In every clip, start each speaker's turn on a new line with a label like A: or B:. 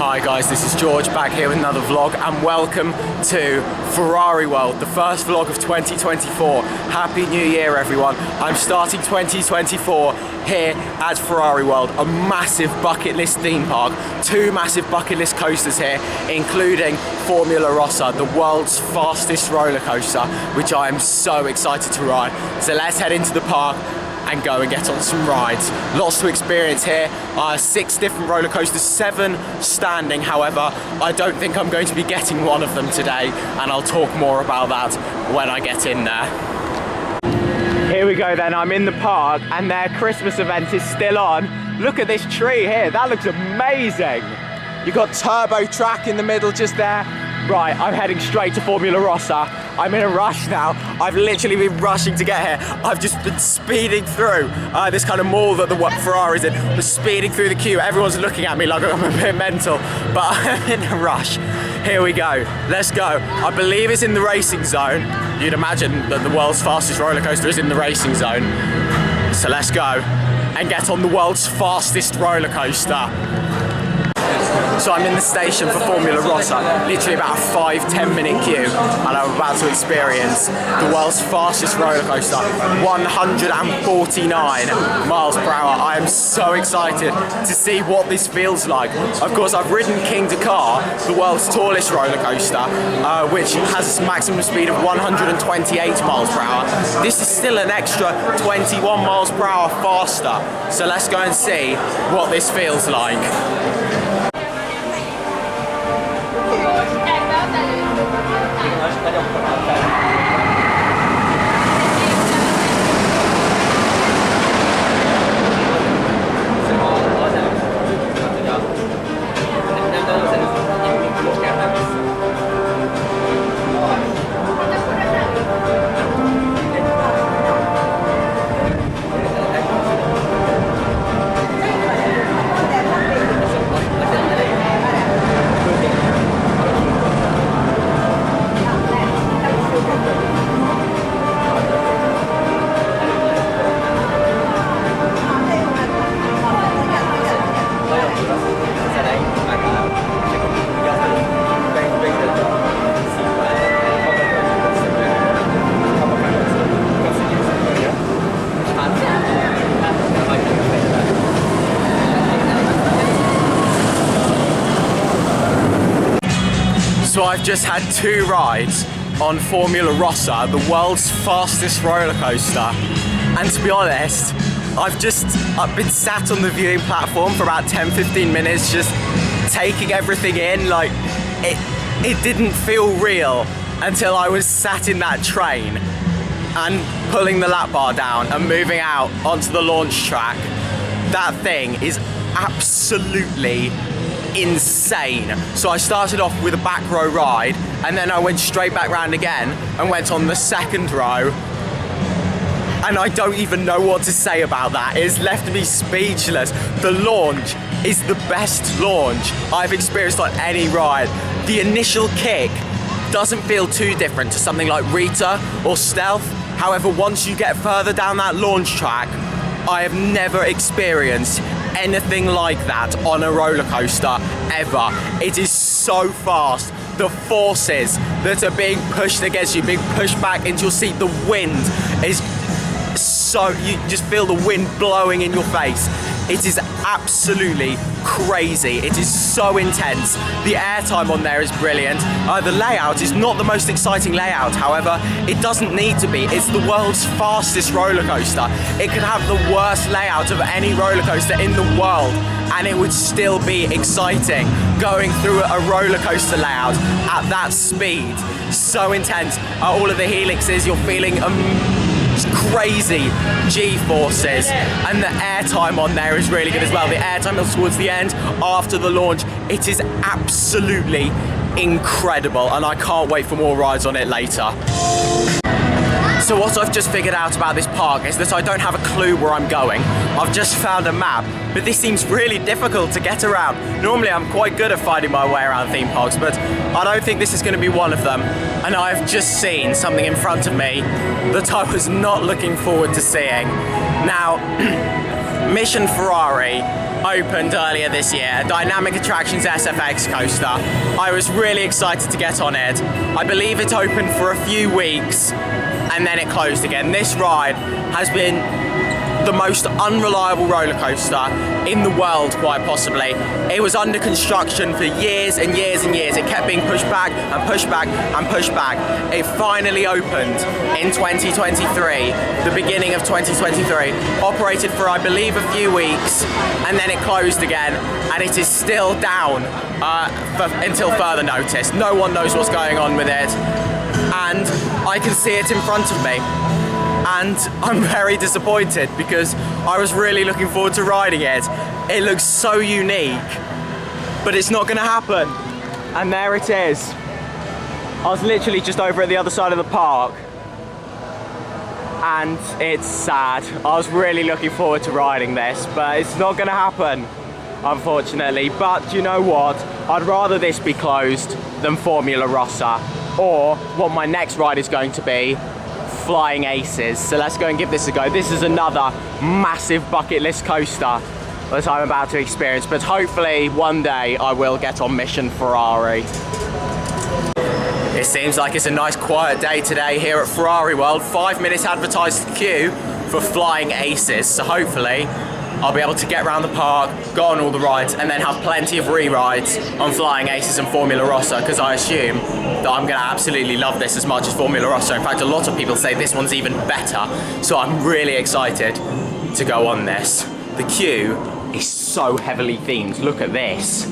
A: Hi guys, this is George back here with another vlog and welcome to Ferrari World, the first vlog of 2024. Happy New Year everyone. I'm starting 2024 here at Ferrari World, a massive bucket list theme park, two massive bucket list coasters here, including Formula Rossa, the world's fastest roller coaster, which I am so excited to ride. So let's head into the park and go and get on some rides. Lots to experience here. 6 different roller coasters, 7 standing. However, I don't think I'm going to be getting one of them today, and I'll talk more about that when I get in there. Here we go then, I'm in the park and their Christmas event is still on. Look at this tree here, that looks amazing. You've got Turbo Track in the middle just there. Right, I'm heading straight to Formula Rossa. I'm in a rush now. I've literally been rushing to get here. I've just been speeding through this kind of mall that the Ferrari's in. I'm speeding through the queue. Everyone's looking at me like I'm a bit mental, but I'm in a rush. Here we go, let's go. I believe it's in the racing zone. You'd imagine that the world's fastest roller coaster is in the racing zone. So let's go and get on the world's fastest roller coaster. So I'm in the station for Formula Rossa, literally about a 5-10 minute queue, and I'm about to experience the world's fastest roller coaster, 149 miles per hour. I am so excited to see what this feels like. Of course, I've ridden King Dakar, the world's tallest roller coaster, which has a maximum speed of 128 miles per hour. This is still an extra 21 miles per hour faster. So let's go and see what this feels like. So I've just had 2 rides on Formula Rossa, the world's fastest roller coaster. And to be honest, I've been sat on the viewing platform for about 10-15 minutes just taking everything in. Like, it didn't feel real until I was sat in that train and pulling the lap bar down and moving out onto the launch track. That thing is absolutely insane. So I started off with a back row ride and then I went straight back round again and went on the second row, and I don't even know what to say about that. It's left me speechless. The launch is the best launch I've experienced on any ride. The initial kick doesn't feel too different to something like Rita or Stealth. However, once you get further down that launch track, I have never experienced anything like that on a roller coaster ever. It is so fast. The forces that are being pushed against you, being pushed back into your seat, the wind is so, you just feel the wind blowing in your face. It is absolutely crazy. It is so intense. The airtime on there is brilliant. The layout is not the most exciting layout, however, it doesn't need to be. It's the world's fastest roller coaster. It could have the worst layout of any roller coaster in the world, and it would still be exciting going through a roller coaster layout at that speed. So intense. All of the helixes, you're feeling crazy G-forces, and the airtime on there is really good as well. The airtime is towards the end after the launch. It is absolutely incredible, and I can't wait for more rides on it later. So what I've just figured out about this park is that I don't have a clue where I'm going. I've just found a map, but this seems really difficult to get around. Normally I'm quite good at finding my way around theme parks, but I don't think this is going to be one of them. And I've just seen something in front of me that I was not looking forward to seeing. Now, Mission Ferrari opened earlier this year, Dynamic Attractions SFX coaster. I was really excited to get on it. I believe it opened for a few weeks and then it closed again. This ride has been the most unreliable roller coaster in the world, quite possibly. It was under construction for years and years and years. It kept being pushed back and pushed back and pushed back. It finally opened in 2023, the beginning of 2023. Operated for, I believe, a few weeks, and then it closed again, and it is still down until further notice. No one knows what's going on with it, and I can see it in front of me. And I'm very disappointed because I was really looking forward to riding it. It looks so unique, but it's not gonna happen. And there it is. I was literally just over at the other side of the park, and it's sad. I was really looking forward to riding this, but it's not gonna happen, unfortunately. But you know what? I'd rather this be closed than Formula Rossa, or what my next ride is going to be, Flying Aces. So let's go and give this a go. This is another massive bucket list coaster that I'm about to experience, but hopefully one day I will get on Mission Ferrari. It seems like it's a nice quiet day today here at Ferrari World. 5 minutes advertised queue for Flying Aces, so hopefully I'll be able to get around the park, go on all the rides, and then have plenty of re-rides on Flying Aces and Formula Rossa, because I assume that I'm going to absolutely love this as much as Formula Rossa. In fact, a lot of people say this one's even better, so I'm really excited to go on this. The queue is so heavily themed. Look at this.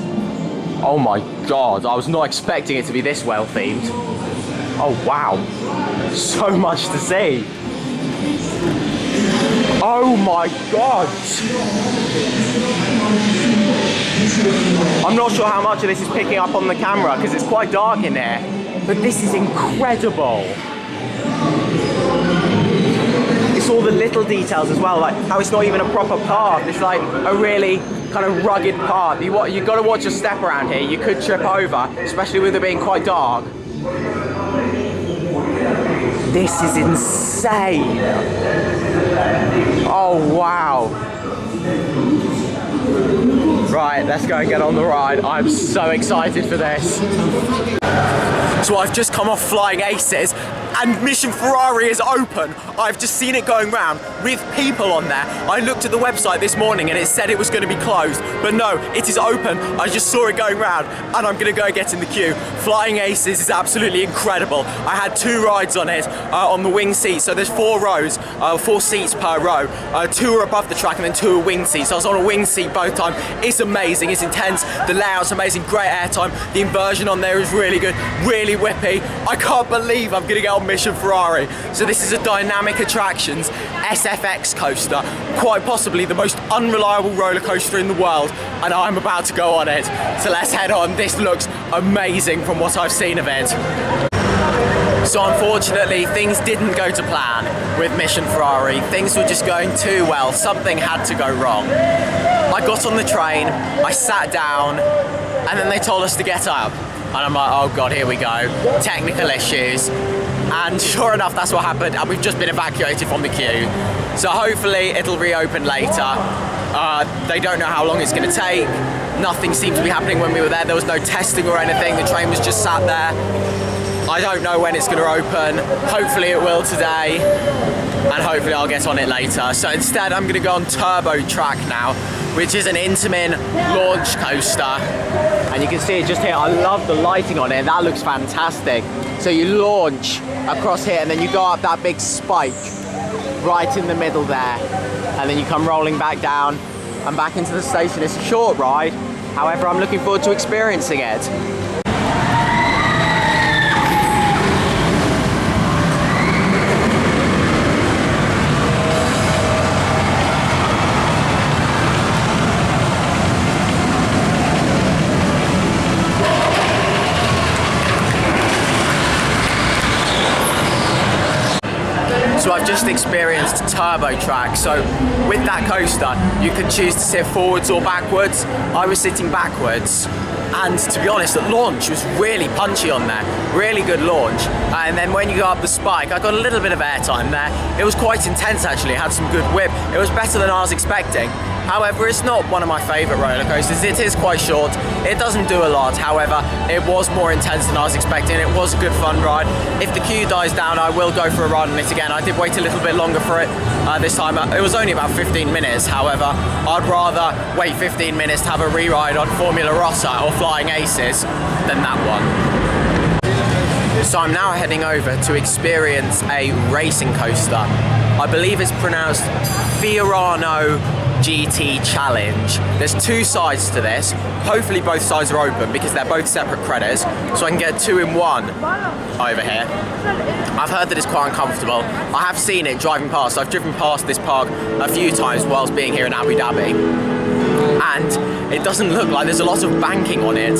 A: Oh my god, I was not expecting it to be this well themed. Oh wow, so much to see. Oh my god! I'm not sure how much of this is picking up on the camera because it's quite dark in here, but this is incredible. It's all the little details as well, like how it's not even a proper path. It's like a really kind of rugged path. You got to watch your step around here. You could trip over, especially with it being quite dark. This is insane. Oh wow. Right, let's go and get on the ride. I'm so excited for this. So I've just come off Flying Aces and Mission Ferrari is open. I've just seen it going round with people on there. I looked at the website this morning and it said it was going to be closed, but no, it is open. I just saw it going round and I'm going to go get in the queue. Flying Aces is absolutely incredible. I had 2 rides on it, on the wing seat. So there's 4 rows, 4 seats per row. 2 are above the track and then 2 are wing seats. So I was on a wing seat both times. It's amazing, it's intense. The layout's amazing, great airtime. The inversion on there is really good, really whippy. I can't believe I'm going to get on Mission Ferrari. So this is a Dynamic Attractions SFX coaster, quite possibly the most unreliable roller coaster in the world, and I'm about to go on it. So let's head on. This looks amazing from what I've seen of it. So unfortunately, things didn't go to plan with Mission Ferrari. Things were just going too well. Something had to go wrong. I got on the train, I sat down, and then they told us to get up. And I'm like, oh god, here we go. Technical issues. And sure enough, that's what happened, and we've just been evacuated from the queue. So hopefully it'll reopen later. They don't know how long it's gonna take. Nothing seemed to be happening when we were there. There was no testing or anything. The train was just sat there. I don't know when it's gonna open. Hopefully it will today, and hopefully I'll get on it later. So instead, I'm gonna go on Turbo Track now, which is an Intamin launch coaster. And you can see it just here. I love the lighting on it. That looks fantastic. So you launch across here and then you go up that big spike right in the middle there. And then you come rolling back down and back into the station. It's a short ride. However, I'm looking forward to experiencing it. So I've just experienced Turbo Track. So with that coaster, you can choose to sit forwards or backwards. I was sitting backwards, and to be honest, the launch was really punchy on there. Really good launch. And then when you go up the spike, I got a little bit of airtime there. It was quite intense actually, it had some good whip. It was better than I was expecting. However, it's not one of my favourite roller coasters. It is quite short. It doesn't do a lot. However, it was more intense than I was expecting. It was a good fun ride. If the queue dies down, I will go for a ride on it again. I did wait a little bit longer for it this time. It was only about 15 minutes. However, I'd rather wait 15 minutes to have a re-ride on Formula Rossa or Flying Aces than that one. So I'm now heading over to experience a racing coaster. I believe it's pronounced Ferrari GT Challenge. There's two sides to this. Hopefully both sides are open because they're both separate credits, so I can get 2 in 1 over here. I've heard that it's quite uncomfortable. I have seen it driving past. I've driven past this park a few times whilst being here in Abu Dhabi, and it doesn't look like there's a lot of banking on it,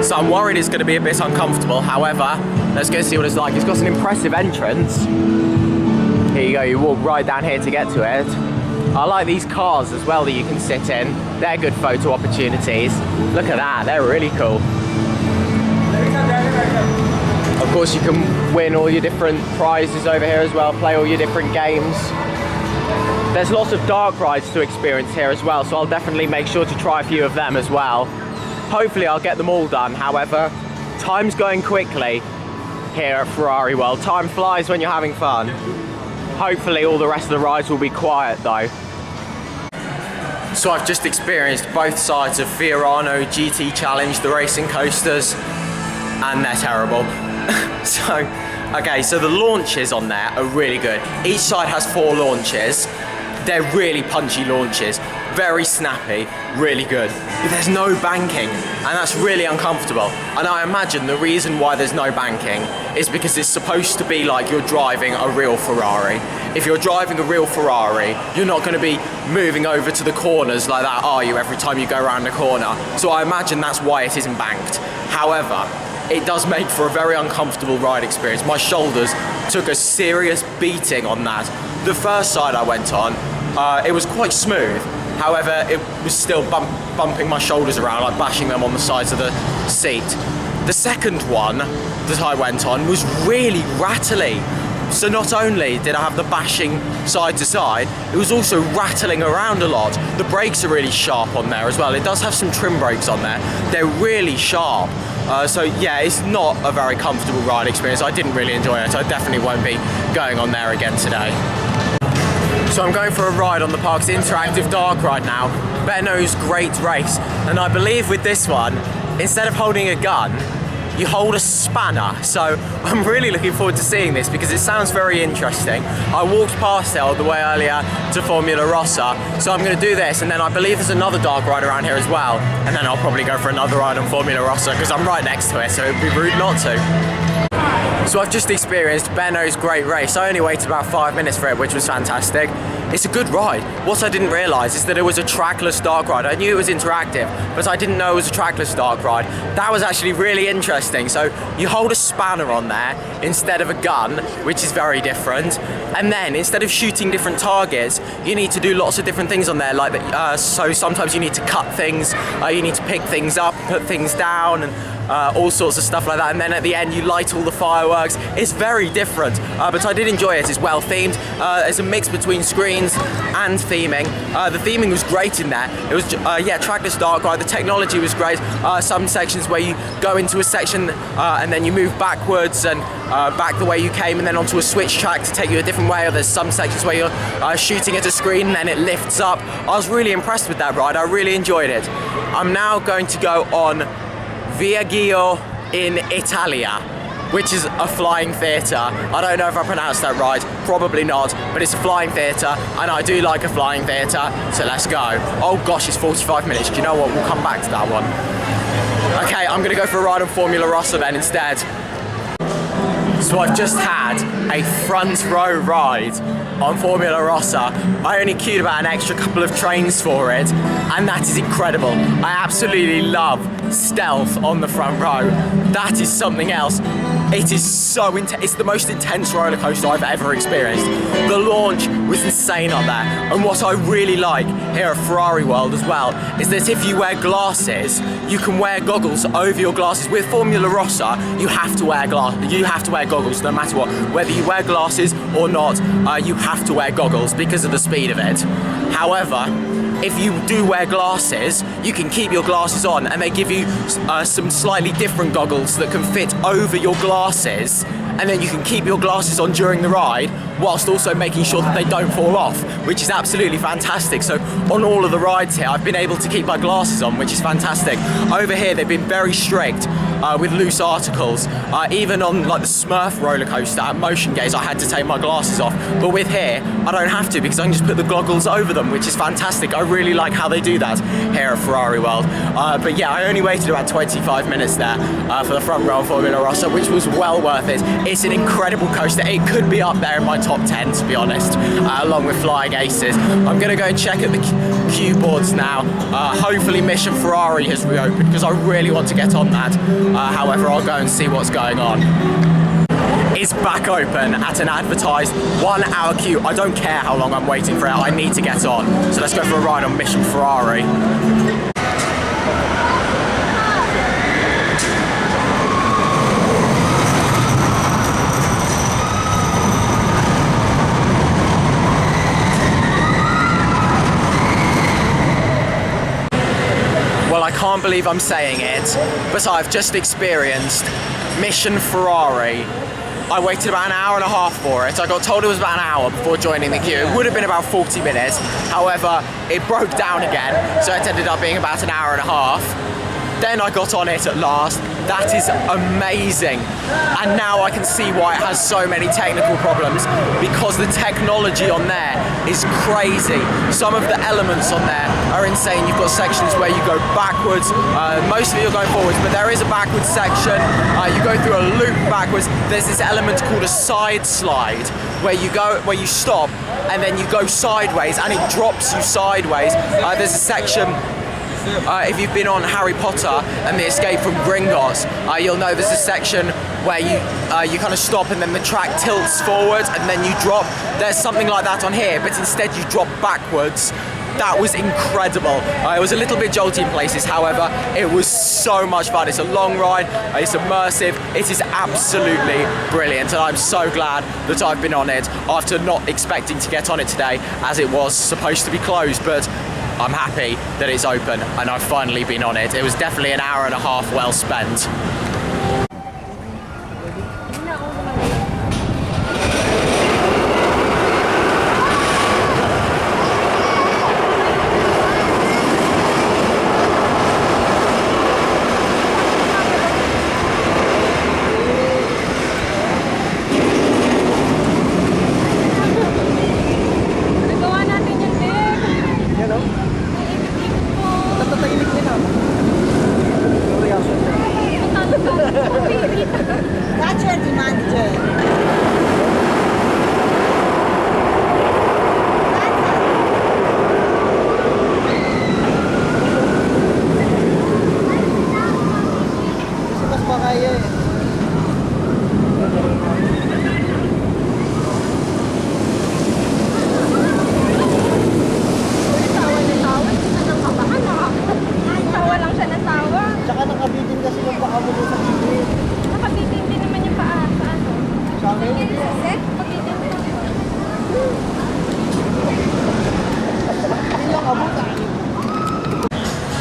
A: so I'm worried it's going to be a bit uncomfortable. However, let's go see what it's like. It's got an impressive entrance. Here you go, you walk right down here to get to it. I like these cars as well that you can sit in. They're good photo opportunities. Look at that, they're really cool. Of course, you can win all your different prizes over here as well, play all your different games. There's lots of dark rides to experience here as well, so I'll definitely make sure to try a few of them as well. Hopefully I'll get them all done. However, time's going quickly here at Ferrari World. Time flies when you're having fun. Hopefully all the rest of the rides will be quiet though. So I've just experienced both sides of Ferrari GT Challenge, the racing coasters, and they're terrible. So the launches on there are really good. Each side has 4 launches. They're really punchy launches, very snappy, really good. But there's no banking, and that's really uncomfortable. And I imagine the reason why there's no banking is because it's supposed to be like you're driving a real Ferrari. If you're driving a real Ferrari, you're not going to be moving over to the corners like that, are you, every time you go around the corner? So I imagine that's why it isn't banked. However, it does make for a very uncomfortable ride experience. My shoulders took a serious beating on that. The first side I went on, it was quite smooth. However, it was still bumping my shoulders around, like bashing them on the sides of the seat. The second one that I went on was really rattly. So not only did I have the bashing side to side, it was also rattling around a lot. The brakes are really sharp on there as well. It does have some trim brakes on there. They're really sharp. So yeah, it's not a very comfortable ride experience. I didn't really enjoy it. I definitely won't be going on there again today. So I'm going for a ride on the park's interactive dark ride now, Benno's Great Race. And I believe with this one, instead of holding a gun, you hold a spanner. So I'm really looking forward to seeing this because it sounds very interesting. I walked past it all the way earlier to Formula Rossa, so I'm going to do this, and then I believe there's another dark ride around here as well, and then I'll probably go for another ride on Formula Rossa because I'm right next to it, so it would be rude not to. So I've just experienced Benno's Great Race. I only waited about 5 minutes for it, which was fantastic. It's a good ride. What I didn't realise is that it was a trackless dark ride. I knew it was interactive, but I didn't know it was a trackless dark ride. That was actually really interesting. So you hold a spanner on there instead of a gun, which is very different. And then instead of shooting different targets, you need to do lots of different things on there. Like so sometimes you need to cut things, you need to pick things up, put things down, and all sorts of stuff like that, and then at the end you light all the fireworks. It's very different, but I did enjoy it. It's well themed. It's a mix between screens and theming. The theming was great in there. It was trackless dark ride. The technology was great. Some sections where you go into a section and then you move backwards and back the way you came, and then onto a switch track to take you a different way. Or there's some sections where you're shooting at a screen and then it lifts up. I was really impressed with that ride. I really enjoyed it. I'm now going to go on Viaggio in Italia, which is a flying theatre. I don't know if I pronounced that right, probably not, but it's a flying theatre, and I do like a flying theatre, so let's go. Oh gosh, it's 45 minutes. Do you know what? We'll come back to that one. Okay, I'm gonna go for a ride on Formula Rossa then instead. So I've just had a front row ride on Formula Rossa. I only queued about an extra couple of trains for it, and that is incredible. I absolutely love stealth on the front row. That is something else. It is so intense. It's the most intense roller coaster I've ever experienced. The launch was insane on there. And what I really like here at Ferrari World as well is that if you wear glasses, you can wear goggles over your glasses. With Formula Rossa, you have to wear goggles no matter what. Whether you wear glasses or not, you have to wear goggles because of the speed of it. However, if you do wear glasses, you can keep your glasses on, and they give you some slightly different goggles that can fit over your glasses, and then you can keep your glasses on during the ride whilst also making sure that they don't fall off, which is absolutely fantastic. So on all of the rides here, I've been able to keep my glasses on, which is fantastic. Over here, they've been very strict with loose articles. Even on like the Smurf roller coaster at Motion Gaze, I had to take my glasses off. But with here, I don't have to, because I can just put the goggles over them, which is fantastic. I really like how they do that here at Ferrari World. But yeah, I only waited about 25 minutes there for the front row of Formula Rossa, which was well worth it. It's an incredible coaster. It could be up there in my top 10, to be honest, along with Flying Aces. I'm going to go and check at the queue boards now. Hopefully Mission Ferrari has reopened, because I really want to get on that. However, I'll go and see what's going on. It's back open at an advertised 1 hour queue. I don't care how long I'm waiting for it, I need to get on. So let's go for a ride on Mission Ferrari. Well, I can't believe I'm saying it, but I've just experienced Mission Ferrari. I waited about an hour and a half for it. I got told it was about an hour before joining the queue. It would have been about 40 minutes. However, it broke down again, so it ended up being about an hour and a half. Then I got on it at last. That is amazing. And now I can see why it has so many technical problems, because the technology on there is crazy. Some of the elements on there are insane. You've got sections where you go backwards. Most of it you're going forwards, but there is a backwards section. You go through a loop backwards. There's this element called a side slide, where you stop and then you go sideways and it drops you sideways. There's a section, if you've been on Harry Potter and the Escape from Gringotts, you'll know there's a section where you kind of stop and then the track tilts forward and then you drop. There's something like that on here, but instead you drop backwards. That was incredible. It was a little bit jolty in places, however, it was so much fun. It's a long ride, it's immersive, it is absolutely brilliant, and I'm so glad that I've been on it after not expecting to get on it today, as it was supposed to be closed, but I'm happy that it's open and I've finally been on it. It was definitely an hour and a half well spent.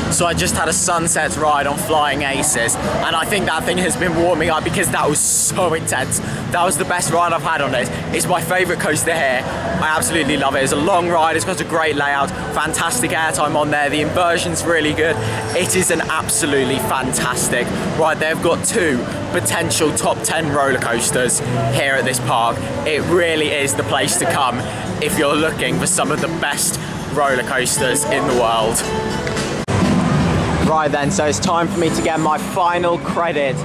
A: So I just had a sunset ride on Flying Aces, and I think that thing has been warming up because that was so intense. That was the best ride I've had on it. It's my favourite coaster here. I absolutely love it. It's a long ride, it's got a great layout, fantastic airtime on there, the inversion's really good. It is an absolutely fantastic ride. They've got 2 potential top 10 roller coasters here at this park. It really is the place to come if you're looking for some of the best roller coasters in the world. Right then, so it's time for me to get my final credit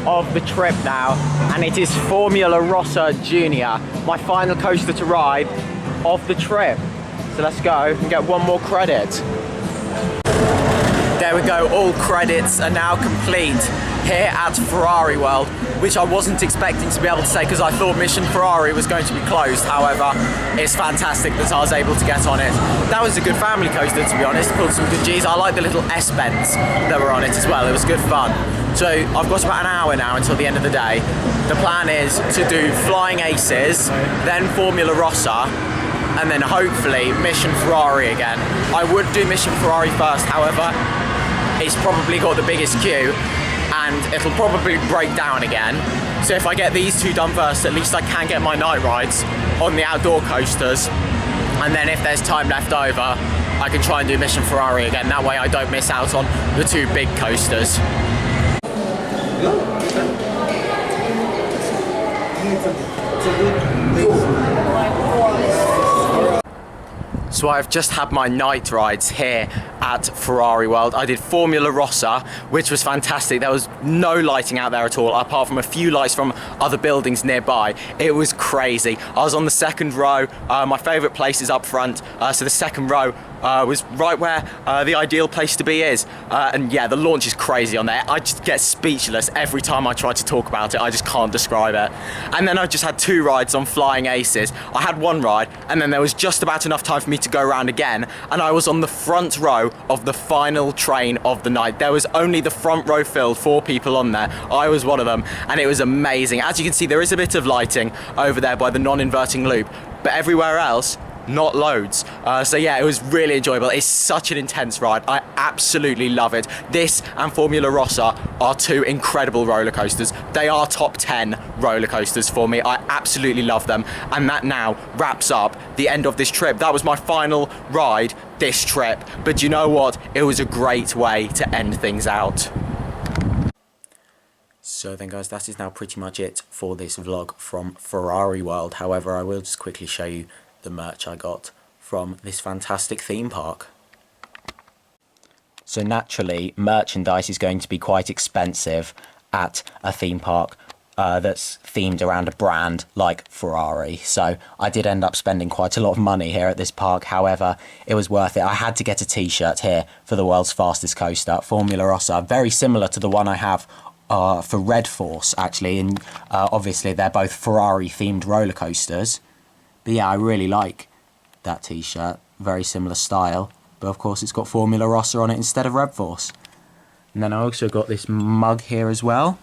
A: of the trip now, and it is Formula Rossa Junior, my final coaster to ride of the trip. So let's go and get one more credit. There we go, all credits are now complete here at Ferrari World, which I wasn't expecting to be able to say because I thought Mission Ferrari was going to be closed. However, it's fantastic that I was able to get on it. That was a good family coaster, to be honest, pulled some good G's. I like the little S-bends that were on it as well, it was good fun. So I've got about an hour now until the end of the day. The plan is to do Flying Aces, then Formula Rossa, and then hopefully Mission Ferrari again. I would do Mission Ferrari first, however, it's probably got the biggest queue and it'll probably break down again. So if I get these two done first, at least I can get my night rides on the outdoor coasters, and then if there's time left over, I can try and do Mission Ferrari again. That way I don't miss out on the two big coasters. So I've just had my night rides here at Ferrari World. I did Formula Rossa, which was fantastic. There was no lighting out there at all, apart from a few lights from other buildings nearby. It was crazy. I was on the second row. My favourite place is up front, so the second row was right where the ideal place to be is. And yeah, the launch is crazy on there. I just get speechless every time I try to talk about it. I just can't describe it. And then I just had two rides on Flying Aces. I had one ride, and then there was just about enough time for me to go around again, and I was on the front row of the final train of the night. There was only the front row filled, 4 people on there. I was one of them, and it was amazing. As you can see, there is a bit of lighting over there by the non-inverting loop, but everywhere else, not loads. So yeah, it was really enjoyable. It's such an intense ride. I absolutely love it. This and Formula Rossa are two incredible roller coasters. They are top 10 roller coasters for me. I absolutely love them. And that now wraps up the end of this trip. That was my final ride this trip. But you know what? It was a great way to end things out. So then guys, that is now pretty much it for this vlog from Ferrari World. However, I will just quickly show you the merch I got from this fantastic theme park. So naturally, merchandise is going to be quite expensive at a theme park that's themed around a brand like Ferrari. So I did end up spending quite a lot of money here at this park. However, it was worth it. I had to get a t-shirt here for the world's fastest coaster, Formula Rossa, very similar to the one I have for Red Force actually, and obviously they're both Ferrari themed roller coasters. But yeah, I really like that t-shirt, very similar style, but of course it's got Formula Rossa on it instead of Red Force. And then I also got this mug here as well.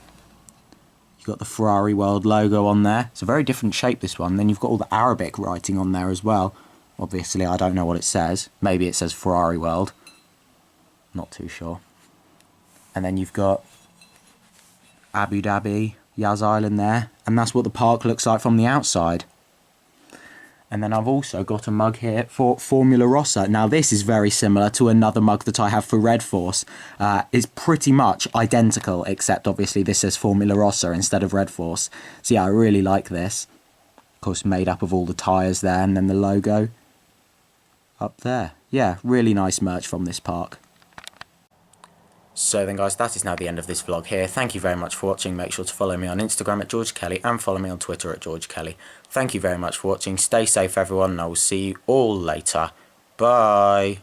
A: You've got the Ferrari World logo on there. It's a very different shape, this one. Then you've got all the Arabic writing on there as well. Obviously I don't know what it says. Maybe it says Ferrari World. Not too sure. And then you've got Abu Dhabi, Yas Island there. And that's what the park looks like from the outside. And then I've also got a mug here for Formula Rossa. Now this is very similar to another mug that I have for Red Force. It's pretty much identical, except obviously this says Formula Rossa instead of Red Force. So yeah, I really like this. Of course, made up of all the tyres there, and then the logo up there. Yeah, really nice merch from this park. So then guys, that is now the end of this vlog here. Thank you very much for watching. Make sure to follow me on Instagram at George Kelly and follow me on Twitter at George Kelly. Thank you very much for watching. Stay safe everyone, and I will see you all later. Bye.